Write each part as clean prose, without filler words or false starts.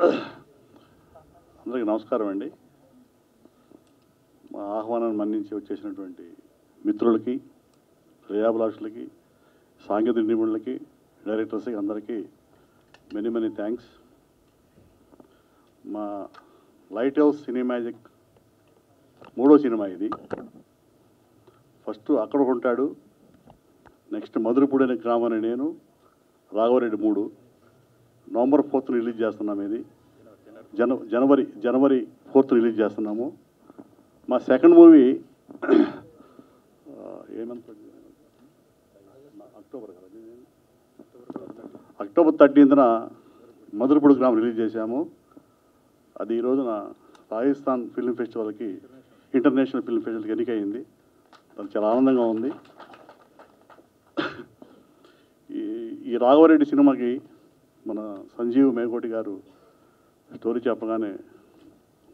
అందరికీ నమస్కారం అండి. మా ఆహ్వానాన్ని మన్నించి వచ్చేసినటువంటి మిత్రులకి, శ్రేయాభిలాషులకి, సాంకేతిక నిపుణులకి, డైరెక్టర్స్కి అందరికీ మెనీ థ్యాంక్స్. మా లైట్ హౌస్ సినిమాజిక్ 3వ సినిమా ఇది. ఫస్ట్ అక్కడ ఉంటాడు, నెక్స్ట్ మధురపూడి అనే గ్రామాన్ని నేను, రాఘవరెడ్డి 3 నవంబర్ 4th రిలీజ్ చేస్తున్నాము. ఇది జనవరి 4th రిలీజ్ చేస్తున్నాము. మా second movie October 13th Madhurapudi గ్రామం రిలీజ్ చేశాము. అది ఈ రోజున రాజస్థాన్ ఫిల్మ్ ఫెస్టివల్కి, ఇంటర్నేషనల్ ఫిల్మ్ ఫెస్టివల్కి ఎన్నికయింది. అది చాలా ఆనందంగా ఉంది. ఈ రాఘవరెడ్డి సినిమాకి మన సంజీవ్ మేకోటి గారు స్టోరీ చెప్పగానే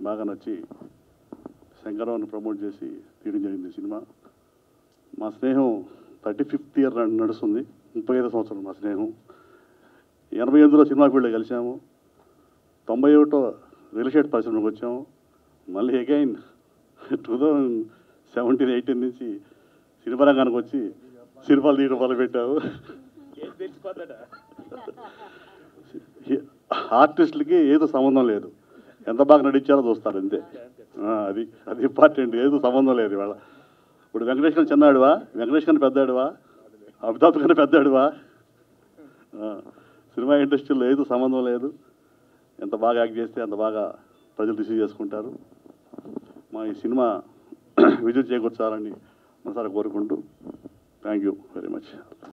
బాగా నచ్చి శంకరరావుని ప్రమోట్ చేసి తీయడం జరిగింది. సినిమా మా స్నేహం 35th year నడుస్తుంది. 35వ సంవత్సరం మా స్నేహం. 88లో సినిమా ఫీల్డ్లో కలిసాము. 91 రియల్ ఎస్టేట్ పరిశ్రమకు వచ్చాము. మళ్ళీ అగైన్ 2017-18 నుంచి సినిమా రంగానికి వచ్చి సినిమాలు తీయడం మొదలుపెట్టాము. ఆర్టిస్టులకి ఏదో సంబంధం లేదు, ఎంత బాగా నటించాలో చూస్తారు అంతే. అది ఇంపార్టెంట్. ఏదో సంబంధం లేదు. ఇవాళ ఇప్పుడు వెంకటేష్ గారు చిన్నాడువా, వెంకటేష్ గారిని పెద్దాడువా, అమితాబ్ గారిని పెద్దాడువా, సినిమా ఇండస్ట్రీలో ఏదో సంబంధం లేదు. ఎంత బాగా యాక్ట్ చేస్తే అంత బాగా ప్రజలు రిసీవ్ చేసుకుంటారు. మా ఈ సినిమా విజయం చేకూర్చాలని మనసారా కోరుకుంటూ థ్యాంక్ యూ వెరీ మచ్.